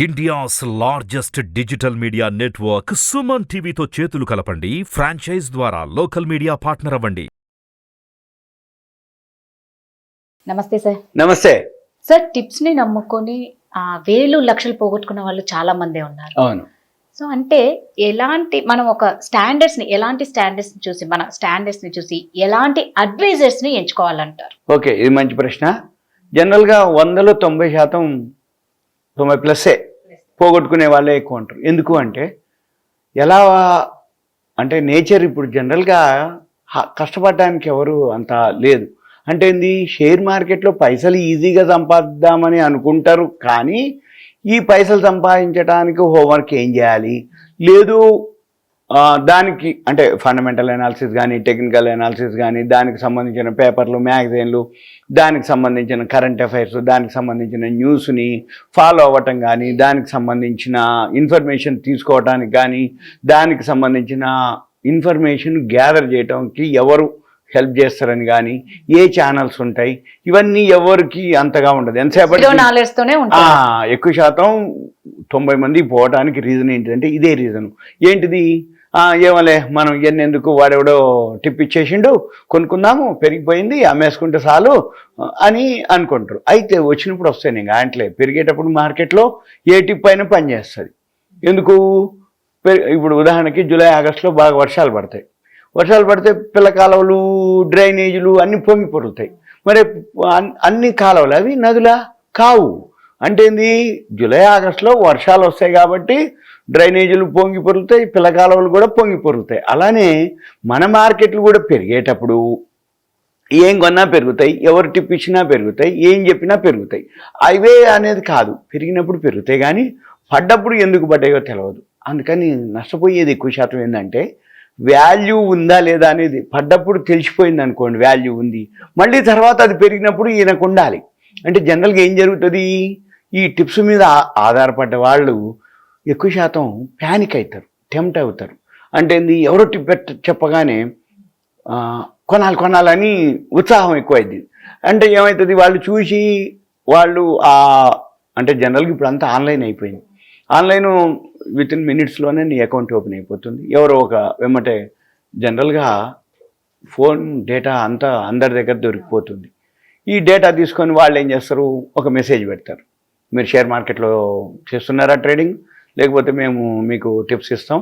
India's largest digital media network Suman టీవీతో చేతులు కలపండి. ఫ్రాంచైజ్ ద్వారా లోకల్ మీడియా పార్ట్నర్ అవ్వండి. నమస్తే సార్. నమస్తే సార్, టిప్స్ ని నమ్ముకొని వేలు లక్షలు పోగొట్టుకున్న వాళ్ళు చాలా మందే ఉన్నారు. అవును. సో అంటే ఎలాంటి మనం ఒక స్టాండర్డ్స్ ని చూసి మన స్టాండర్డ్స్ ని చూసి ఎలాంటి అడ్వైజర్స్ ని ఎంచుకోవాలంటారు? ఓకే, ఇది మంచి ప్రశ్న. జనరల్గా 100లో 90% 90+ పోగొట్టుకునే వాళ్ళే ఎక్కువ ఉంటారు. ఎందుకు అంటే ఎలా అంటే నేచర్ ఇప్పుడు జనరల్గా కష్టపడడానికి ఎవరు అంత లేదు. అంటే ఏంది, షేర్ మార్కెట్లో పైసలు ఈజీగా సంపాదిద్దామని అనుకుంటారు, కానీ ఈ పైసలు సంపాదించడానికి హోంవర్క్ ఏం చేయాలి లేదు, దానికి అంటే ఫండమెంటల్ అనాలిసిస్ కానీ టెక్నికల్ అనాలిసిస్ కానీ దానికి సంబంధించిన పేపర్లు మ్యాగజైన్లు దానికి సంబంధించిన కరెంట్ అఫైర్స్ దానికి సంబంధించిన న్యూస్ని ఫాలో అవ్వటం కానీ దానికి సంబంధించిన ఇన్ఫర్మేషన్ తీసుకోవడానికి కానీ దానికి సంబంధించిన ఇన్ఫర్మేషన్ గ్యాదర్ చేయడానికి ఎవరు హెల్ప్ చేస్తారని కానీ ఏ ఛానల్స్ ఉంటాయి, ఇవన్నీ ఎవరికి అంతగా ఉండదు. ఎంతసేపటి ఎక్కువ శాతం 90 మంది పోవడానికి రీజన్ ఏంటిదంటే ఇదే రీజను. ఏంటిది, ఏమలే మనం ఎన్నెందుకు, వాడెవడో టిప్ ఇచ్చేసిండు, కొనుక్కుందాము, పెరిగిపోయింది, అమ్మేసుకుంటే చాలు అని అనుకుంటారు. అయితే వచ్చినప్పుడు వస్తాయి నేను అంటే పెరిగేటప్పుడు మార్కెట్లో ఏ టిప్ అయినా పనిచేస్తుంది. ఎందుకు, ఇప్పుడు ఉదాహరణకి జూలై ఆగస్టులో బాగా వర్షాలు పడతాయి. వర్షాలు పడితే పిల్ల కాలువలు డ్రైనేజీలు అన్నీ పొంగి పొరులుతాయి. మరి అన్ని కాలువలు అవి నదులా కావు. అంటే ఏంది, జూలై ఆగస్టులో వర్షాలు వస్తాయి కాబట్టి డ్రైనేజీలు పొంగి పొరులుతాయి, పిల్ల కాలువలు కూడా పొంగి పొరులుతాయి. అలానే మన మార్కెట్లు కూడా పెరిగేటప్పుడు ఏం కొన్నా పెరుగుతాయి, ఎవరు టిప్ ఇచ్చినా పెరుగుతాయి, ఏం చెప్పినా పెరుగుతాయి. అవే అనేది కాదు, పెరిగినప్పుడు పెరుగుతాయి, కానీ పడ్డప్పుడు ఎందుకు పడ్డాయో తెలియదు. అందుకని నష్టపోయేది ఎక్కువ శాతం ఏంటంటే వాల్యూ ఉందా లేదా అనేది పడ్డప్పుడు తెలిసిపోయింది అనుకోండి, వాల్యూ ఉంది, మళ్ళీ తర్వాత అది పెరిగినప్పుడు ఈయనకు ఉండాలి. అంటే జనరల్గా ఏం జరుగుతుంది, ఈ టిప్స్ మీద ఆధారపడ్డ వాళ్ళు ఎక్కువ శాతం ప్యానిక్ అవుతారు, టెంప్ట్ అవుతారు. అంటే ఏంది, ఎవరో టిప్ చెప్పగానే కొనాలని ఉత్సాహం ఎక్కువైంది. అంటే ఏమవుతుంది, వాళ్ళు చూసి వాళ్ళు అంటే జనరల్గా ఇప్పుడు అంతా ఆన్లైన్ అయిపోయింది. ఆన్లైన్ విత్ ఇన్ మినిట్స్లోనే నీ అకౌంట్ ఓపెన్ అయిపోతుంది. ఎవరో ఒక వెమ్మటే జనరల్గా ఫోన్ డేటా అంతా అందరి దగ్గర దొరికిపోతుంది. ఈ డేటా తీసుకొని వాళ్ళు ఏం చేస్తారు, ఒక మెసేజ్ పెడతారు, మీరు షేర్ మార్కెట్లో చేస్తున్నారా ట్రేడింగ్, లేకపోతే మేము మీకు టిప్స్ ఇస్తాం,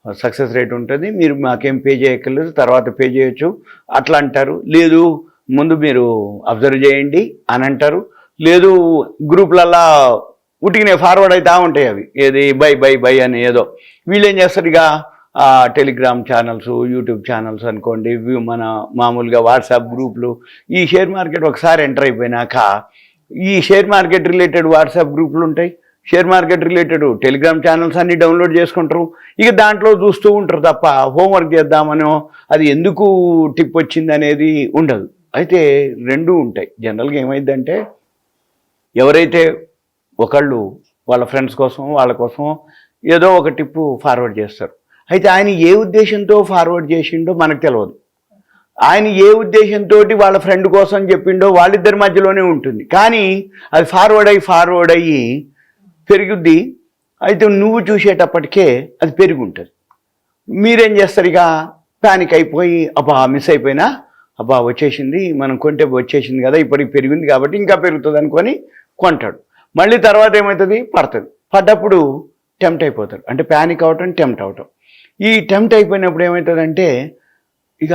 సక్సెస్ రేట్ ఉంటుంది, మీరు మాకేం పే చేయక్కర్లేదు, తర్వాత పే చేయొచ్చు అట్లా అంటారు. లేదు, ముందు మీరు అబ్జర్వ్ చేయండి అని అంటారు. లేదు, గ్రూప్లల్లా ఉట్టికినే ఫార్వర్డ్ అవుతూ ఉంటాయి అవి, ఏది బై అని ఏదో. వీళ్ళు ఏం చేస్తారు, ఇక టెలిగ్రామ్ ఛానల్స్, యూట్యూబ్ ఛానల్స్ అనుకోండి, మన మామూలుగా వాట్సాప్ గ్రూపులు, ఈ షేర్ మార్కెట్ ఒకసారి ఎంటర్ అయిపోయినాక ఈ షేర్ మార్కెట్ రిలేటెడ్ వాట్సాప్ గ్రూపులు ఉంటాయి, share market related Telegram channels అన్నీ డౌన్లోడ్ చేసుకుంటారు. ఇక దాంట్లో చూస్తూ ఉంటారు తప్ప హోంవర్క్ చేద్దామనో అది ఎందుకు టిప్ వచ్చింది అనేది ఉండదు. అయితే రెండూ ఉంటాయి. జనరల్గా ఏమైందంటే ఎవరైతే ఒకళ్ళు వాళ్ళ ఫ్రెండ్స్ కోసం వాళ్ళ కోసం ఏదో ఒక టిప్పు ఫార్వర్డ్ చేస్తారు. అయితే ఆయన ఏ ఉద్దేశంతో ఫార్వర్డ్ చేసిండో మనకు తెలియదు. ఆయన ఏ ఉద్దేశంతో వాళ్ళ ఫ్రెండ్ కోసం చెప్పిండో వాళ్ళిద్దరి మధ్యలోనే ఉంటుంది, కానీ అది ఫార్వర్డ్ అయ్యి పెరుగుద్ది. అయితే నువ్వు చూసేటప్పటికే అది పెరిగి ఉంటుంది. మీరేం చేస్తారు, ఇక ప్యానిక్ అయిపోయి అబ్బా మిస్ అయిపోయినా, అబ్బా వచ్చేసింది, మనం కొంటే వచ్చేసింది కదా, ఇప్పటికి పెరిగింది కాబట్టి ఇంకా పెరుగుతుంది అనుకొని కొంటాడు. మళ్ళీ తర్వాత ఏమవుతుంది, పడ్డప్పుడు టెంప్ట్ అయిపోతారు. అంటే ప్యానిక్ అవటం, టెంప్ట్ అవటం. ఈ టెంప్ట్ అయిపోయినప్పుడు ఏమవుతుందంటే ఇక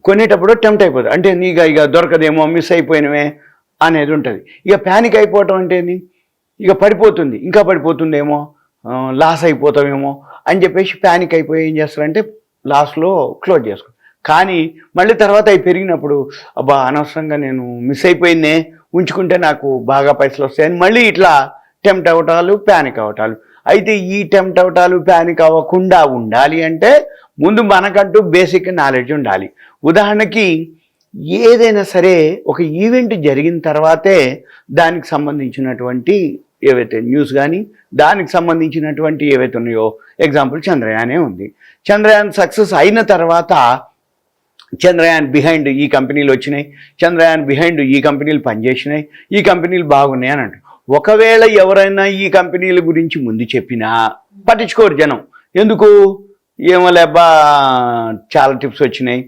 కొనేటప్పుడు టెంప్ట్ అయిపోతుంది. అంటే ఇక దొరకదేమో, మిస్ అయిపోయినవే అనేది ఉంటుంది. ఇక ప్యానిక్ అయిపోవటం అంటే ఇక పడిపోతుంది, ఇంకా పడిపోతుందేమో, లాస్ అయిపోతామేమో అని చెప్పేసి ప్యానిక్ అయిపోయి ఏం చేస్తారంటే లాస్లో క్లోజ్ చేసుకో. కానీ మళ్ళీ తర్వాత అవి పెరిగినప్పుడు అబ్బా అనవసరంగా నేను మిస్ అయిపోయిందే, ఉంచుకుంటే నాకు బాగా పైసలు వస్తాయని మళ్ళీ ఇట్లా టెంప్ట్ అవటాలు, ప్యానిక్ అవటాలు. అయితే ఈ టెంప్ట్ అవటాలు, ప్యానిక్ అవ్వకుండా ఉండాలి అంటే ముందు మనకంటూ బేసిక్ నాలెడ్జ్ ఉండాలి. ఉదాహరణకి ఏదైనా సరే ఒక ఈవెంట్ జరిగిన తర్వాతే దానికి సంబంధించినటువంటి ఏవైతే న్యూస్ కానీ దానికి సంబంధించినటువంటి ఏవైతే ఉన్నాయో, ఎగ్జాంపుల్ చంద్రయానే ఉంది. చంద్రయాన్ సక్సెస్ అయిన తర్వాత చంద్రయాన్ బిహైండ్ ఈ కంపెనీలు వచ్చినాయి, చంద్రయాన్ బిహైండ్ ఈ కంపెనీలు పనిచేసినాయి, ఈ కంపెనీలు బాగున్నాయి అని అంటారు. ఒకవేళ ఎవరైనా ఈ కంపెనీల గురించి ముందు చెప్పినా పట్టించుకోరు జనం. ఎందుకు? ఏమో లేబ్బా చాలా టిప్స్ వచ్చినాయి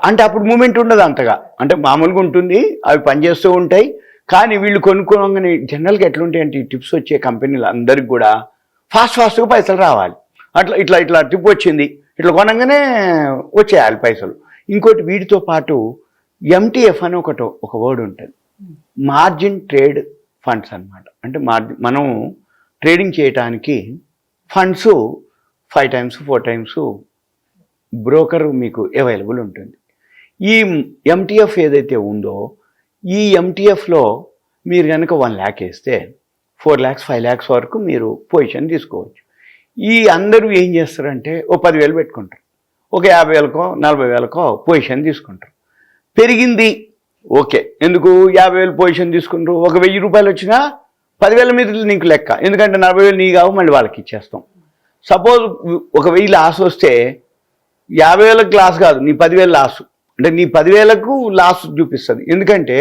అంటే అప్పుడు మూమెంట్ ఉండదు అంతగా, అంటే మామూలుగా ఉంటుంది, అవి పనిచేస్తూ ఉంటాయి. కానీ వీళ్ళు కొనుక్కోగానే జనరల్గా ఎట్లుంటాయి అంటే ఈ టిప్స్ వచ్చే కంపెనీలు అందరికి కూడా ఫాస్ట్గా పైసలు రావాలి. ఇట్లా టిప్ వచ్చింది, ఇట్లా కొనగానే వచ్చేయాలి పైసలు. ఇంకోటి వీటితో పాటు ఎంటీఎఫ్ అని ఒక వర్డ్ ఉంటుంది, మార్జిన్ ట్రేడ్ ఫండ్స్ అన్నమాట. అంటే మనం ట్రేడింగ్ చేయటానికి ఫండ్స్ 5 times 4 times బ్రోకర్ మీకు అవైలబుల్ ఉంటుంది. ఈ ఎంటీఎఫ్ ఏదైతే ఉందో ఈ ఎంటీఎఫ్లో మీరు కనుక 1 lakh వేస్తే 4 lakhs 5 lakhs వరకు మీరు పొజిషన్ తీసుకోవచ్చు. ఈ అందరూ ఏం చేస్తారంటే ఓ 10,000 పెట్టుకుంటారు, ఒక 50,000కో 40,000కో పొజిషన్ తీసుకుంటారు. పెరిగింది ఓకే, ఎందుకు 50,000 పొజిషన్ తీసుకుంటారు, ఒక 1,000 రూపాయలు వచ్చినా 10,000 మీద నీకు లెక్క, ఎందుకంటే 40,000 నీ కావు మళ్ళీ వాళ్ళకి ఇచ్చేస్తాం. సపోజ్ ఒక 1,000 లాస్ వస్తే 50,000కి లాస్ కాదు, నీ 10,000 లాస్, అంటే నీ 10,000కు లాస్ చూపిస్తుంది. ఎందుకంటే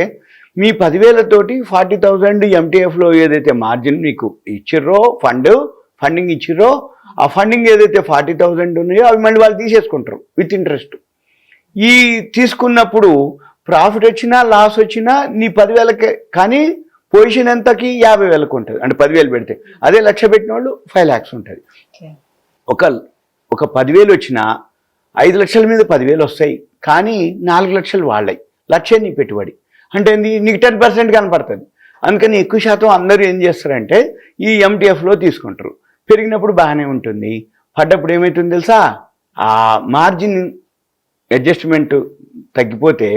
మీ 10,000 తోటి 40,000 ఎంటీఎఫ్లో ఏదైతే మార్జిన్ మీకు ఇచ్చిర్రో ఫండింగ్ ఇచ్చిర్రో ఆ ఫండింగ్ ఏదైతే 40,000 ఉన్నాయో అవి మళ్ళీ వాళ్ళు తీసేసుకుంటారు విత్ ఇంట్రెస్ట్. ఈ తీసుకున్నప్పుడు ప్రాఫిట్ వచ్చినా లాస్ వచ్చినా నీ 10,000కే, కానీ పొజిషన్ ఎంతకి 50,000కు ఉంటుంది. అంటే 10,000 పెడితే అదే 1,00,000 పెట్టిన వాళ్ళు 5 lakhs ఉంటుంది. ఒక 10,000 వచ్చినా 5 లక్షల మీద 10,000 వస్తాయి, కానీ 4 లక్షలు వాళ్ళయి, 1,00,000 నీ పెట్టుబడి. అంటే నీకు 10% కనపడుతుంది. అందుకని ఎక్కువ శాతం అందరూ ఏం చేస్తారంటే ఈ ఎంటీఎఫ్లో తీసుకుంటారు. పెరిగినప్పుడు బాగానే ఉంటుంది, పడ్డప్పుడు ఏమవుతుంది తెలుసా, ఆ మార్జిన్ అడ్జస్ట్మెంట్ తగ్గిపోతే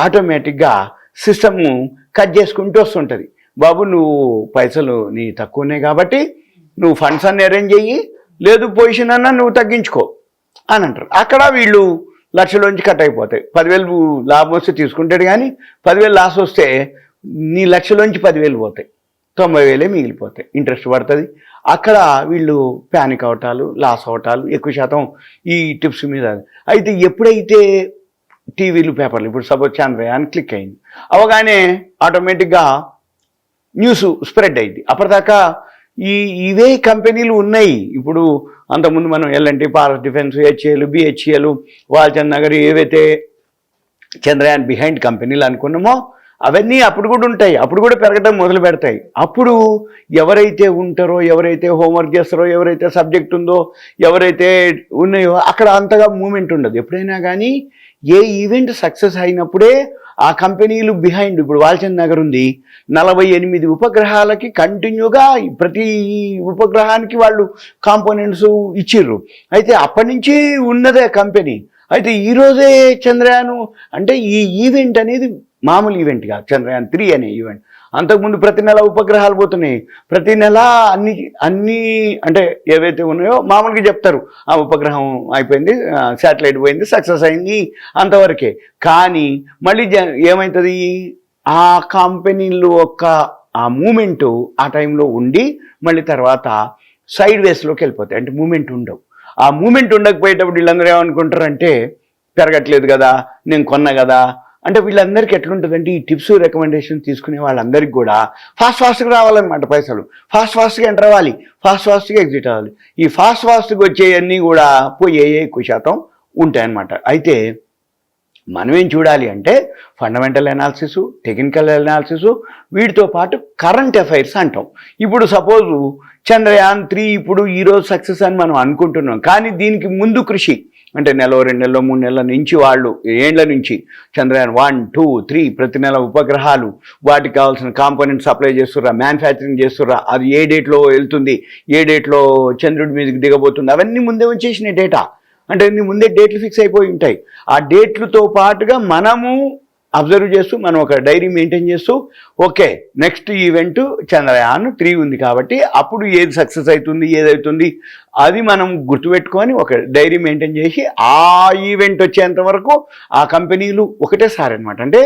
ఆటోమేటిక్గా సిస్టము కట్ చేసుకుంటూ వస్తుంటుంది. బాబు నువ్వు పైసలు నీ తక్కువ ఉన్నాయి కాబట్టి నువ్వు ఫండ్స్ అన్ని అరేంజ్ చెయ్యి, లేదు పొజిషన్ అన్నా నువ్వు తగ్గించుకో అని అంటారు. అక్కడ వీళ్ళు 1,00,000లోంచి కట్ అయిపోతాయి. 10,000 లాభం వస్తే తీసుకుంటాడు, కానీ 10,000 లాస్ వస్తే నీ 1,00,000లోంచి 10,000 పోతాయి, 90,000 మిగిలిపోతాయి, ఇంట్రెస్ట్ పడుతుంది. అక్కడ వీళ్ళు ప్యానిక్ అవటాలు, లాస్ అవటాలు ఎక్కువ శాతం ఈ టిప్స్ మీద. అయితే ఎప్పుడైతే టీవీలు పేపర్లు ఇప్పుడు సపోజ్ చంద్రయాన్ క్లిక్ అయింది అవగానే ఆటోమేటిక్గా న్యూస్ స్ప్రెడ్ అయింది. అప్పటిదాకా ఇవే కంపెనీలు ఉన్నాయి. ఇప్పుడు అంతకుముందు మనం ఎల్ఎన్టీ, పారస్ డిఫెన్స్, హెచ్ఏలు, బిహెచ్ఏలు, వాల్చంద్ నగర్ ఏవైతే చంద్రయాన్ బిహైండ్ కంపెనీలు అనుకున్నామో అవన్నీ అప్పుడు కూడా ఉంటాయి, అప్పుడు కూడా పెరగడం మొదలు పెడతాయి. అప్పుడు ఎవరైతే ఉంటారో, ఎవరైతే హోంవర్క్ చేస్తారో, ఎవరైతే సబ్జెక్ట్ ఉందో, ఎవరైతే ఉన్నాయో అక్కడ అంతగా మూమెంట్ ఉండదు. ఎప్పుడైనా కానీ ఏ ఈవెంట్ సక్సెస్ అయినప్పుడే ఆ కంపెనీలు బిహైండ్. ఇప్పుడు వాల్చంద్ నగర్ ఉంది, 48 ఉపగ్రహాలకి కంటిన్యూగా ప్రతి ఉపగ్రహానికి వాళ్ళు కాంపోనెంట్స్ ఇచ్చిర్రు. అయితే అప్పటి నుంచి ఉన్నదే కంపెనీ. అయితే ఈరోజే చంద్రయాన్ అంటే ఈ ఈవెంట్ అనేది మామూలు ఈవెంట్ కాదు, చంద్రయాన్ 3 అనే ఈవెంట్. అంతకుముందు ప్రతి నెల ఉపగ్రహాలు పోతున్నాయి, ప్రతి నెల అన్ని అంటే ఏవైతే ఉన్నాయో మామూలుగా చెప్తారు, ఆ ఉపగ్రహం అయిపోయింది, శాటిలైట్ పోయింది, సక్సెస్ అయింది, అంతవరకే. కానీ మళ్ళీ ఏమవుతుంది, ఆ కంపెనీలు ఆ మూమెంటు ఆ టైంలో ఉండి మళ్ళీ తర్వాత సైడ్ వేస్లోకి వెళ్ళిపోతాయి, అంటే మూమెంట్ ఉండవు. ఆ మూమెంట్ ఉండకపోయేటప్పుడు వీళ్ళందరూ ఏమనుకుంటారంటే పెరగట్లేదు కదా, నేను కొన్నా కదా. అంటే వీళ్ళందరికీ ఎట్లుంటుందంటే ఈ టిప్స్ రికమెండేషన్ తీసుకునే వాళ్ళందరికీ కూడా ఫాస్ట్గా రావాలన్నమాట, పైసలు ఫాస్ట్గా ఎంటర్ అవ్వాలి, ఫాస్ట్గా ఎగ్జిట్ అవ్వాలి. ఈ ఫాస్ట్గా వచ్చేవన్నీ కూడా పోయే ఎక్కువ శాతం ఉంటాయన్నమాట. అయితే మనం ఏం చూడాలి అంటే ఫండమెంటల్ అనాలిసిస్, టెక్నికల్ అనాలిసిస్, వీటితో పాటు కరెంట్ అఫైర్స్ అంటాం. ఇప్పుడు సపోజు చంద్రయాన్ 3 ఇప్పుడు ఈరోజు సక్సెస్ అని మనం అనుకుంటున్నాం, కానీ దీనికి ముందు కృషి అంటే 1 నెల 2 నెలలు 3 నెలల నుంచి వాళ్ళు ఏండ్ల నుంచి చంద్రయాన్ 1, 2, 3 ప్రతి నెల ఉపగ్రహాలు వాటికి కావాల్సిన కాంపోనెంట్ సప్లై చేస్తుర్రా, మ్యానుఫ్యాక్చరింగ్ చేస్తుర్రా, అది ఏ డేట్లో వెళ్తుంది, ఏ డేట్లో చంద్రుడి మీదకి దిగబోతుంది, అవన్నీ ముందే వచ్చేసిన డేటా. అంటే ముందే డేట్లు ఫిక్స్ అయిపోయి ఉంటాయి. ఆ డేట్లతో పాటుగా మనము అబ్జర్వ్ చేస్తూ మనం ఒక డైరీ మెయింటైన్ చేస్తూ ఓకే నెక్స్ట్ ఈవెంట్ చంద్రయాన్ 3 ఉంది కాబట్టి అప్పుడు ఏది సక్సెస్ అవుతుంది, ఏదవుతుంది అది మనం గుర్తుపెట్టుకొని ఒక డైరీ మెయింటైన్ చేసి ఆ ఈవెంట్ వచ్చేంత వరకు ఆ కంపెనీలు ఒకటేసారి అనమాట. అంటే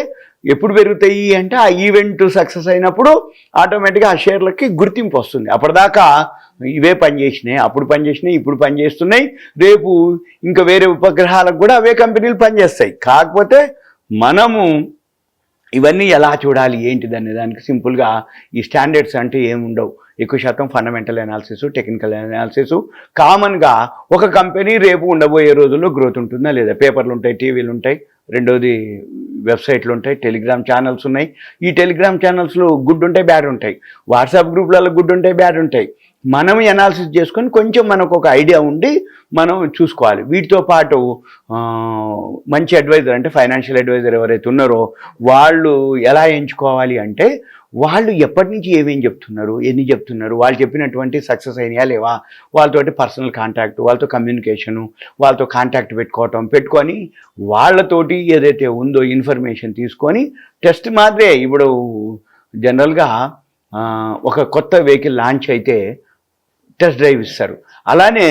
ఎప్పుడు పెరుగుతాయి అంటే ఆ ఈవెంట్ సక్సెస్ అయినప్పుడు ఆటోమేటిక్గా ఆ షేర్లకి గుర్తింపు వస్తుంది. అప్పటిదాకా ఇవే పనిచేసినాయి, అప్పుడు పనిచేసినాయి, ఇప్పుడు పనిచేస్తున్నాయి, రేపు ఇంకా వేరే ఉపగ్రహాలకు కూడా అవే కంపెనీలు పనిచేస్తాయి. కాకపోతే మనము ఇవన్నీ ఎలా చూడాలి ఏంటిది అనే దానికి సింపుల్గా ఈ స్టాండర్డ్స్ అంటే ఏముండవు. ఎక్కువ శాతం ఫండమెంటల్ అనాలిసిస్, టెక్నికల్ అనాలిసిస్. కామన్గా ఒక కంపెనీ రేపు ఉండబోయే రోజుల్లో గ్రోత్ ఉంటుందా లేదా, పేపర్లు ఉంటాయి, టీవీలు ఉంటాయి, రెండోది వెబ్సైట్లు ఉంటాయి, టెలిగ్రామ్ ఛానల్స్ ఉన్నాయి. ఈ టెలిగ్రామ్ ఛానల్స్లో గుడ్ ఉంటాయి, బ్యాడ్ ఉంటాయి, వాట్సాప్ గ్రూప్లలో గుడ్ ఉంటాయి, బ్యాడ్ ఉంటాయి. మనం అనాలిసిస్ చేసుకొని కొంచెం మనకు ఒక ఐడియా ఉండి మనం చూసుకోవాలి. వీటితో పాటు మంచి అడ్వైజర్ అంటే ఫైనాన్షియల్ అడ్వైజర్ ఎవరైతే ఉన్నారో వాళ్ళు ఎలా ఎంచుకోవాలి అంటే వాళ్ళు ఎప్పటి నుంచి ఏమేం చెప్తున్నారు, ఎన్ని చెప్తున్నారు, వాళ్ళు చెప్పినటువంటి సక్సెస్ అయినాయా లేవా, వాళ్ళతోటి పర్సనల్ కాంటాక్ట్, వాళ్ళతో కమ్యూనికేషను, వాళ్ళతో కాంటాక్ట్ పెట్టుకొని వాళ్ళతోటి ఏదైతే ఉందో ఇన్ఫర్మేషన్ తీసుకొని టెస్ట్ మాత్రమే. ఇప్పుడు జనరల్గా ఒక కొత్త వెహికల్ లాంచ్ అయితే టెస్ట్ డ్రైవ్ ఇస్తారు. అలానే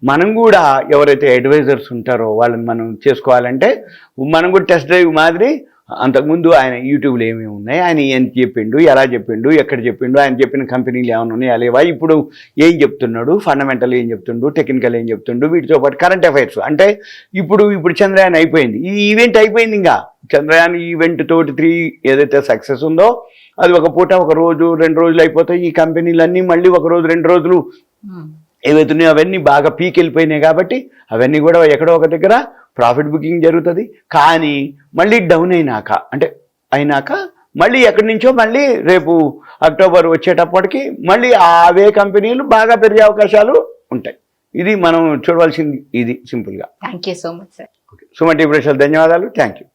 మనం కూడా ఎవరైతే అడ్వైజర్స్ ఉంటారో వాళ్ళని మనం చేసుకోవాలంటే మనం కూడా టెస్ట్ డ్రైవ్ మాదిరి అంతకుముందు ఆయన యూట్యూబ్లో ఏమేమి ఉన్నాయి, ఆయన ఎంత చెప్పిండు, ఎలా చెప్పిండు, ఎక్కడ చెప్పిండు, ఆయన చెప్పిన కంపెనీలు ఏమైనా ఉన్నాయా లేవా, ఇప్పుడు ఏం చెప్తున్నాడు, ఫండమెంటల్ ఏం చెప్తుండు, టెక్నికల్ ఏం చెప్తుండు, వీటితో పాటు కరెంట్ అఫైర్స్. అంటే ఇప్పుడు చంద్రయాన్ అయిపోయింది, ఈ ఈవెంట్ అయిపోయింది. ఇంకా చంద్రయాన్ ఈవెంట్ తోటి 3 ఏదైతే సక్సెస్ ఉందో అది ఒక పూట, ఒక రోజు, 2 రోజులు అయిపోతాయి. ఈ కంపెనీలన్నీ మళ్ళీ ఒక రోజు, 2 రోజులు ఏవైతున్నాయో అవన్నీ బాగా పీక్ వెళ్ళిపోయినాయి. కాబట్టి అవన్నీ కూడా ఎక్కడో ఒక దగ్గర ప్రాఫిట్ బుకింగ్ జరుగుతుంది. కానీ మళ్ళీ డౌన్ అయినాక మళ్ళీ ఎక్కడి నుంచో మళ్ళీ రేపు అక్టోబర్ వచ్చేటప్పటికి మళ్ళీ అవే కంపెనీలు బాగా పెరిగే అవకాశాలు ఉంటాయి. ఇది మనం చూడవలసింది. ఇది సింపుల్గా. Thank you so much sir. Suman TV ప్రేక్షకులకు ధన్యవాదాలు. Thank you.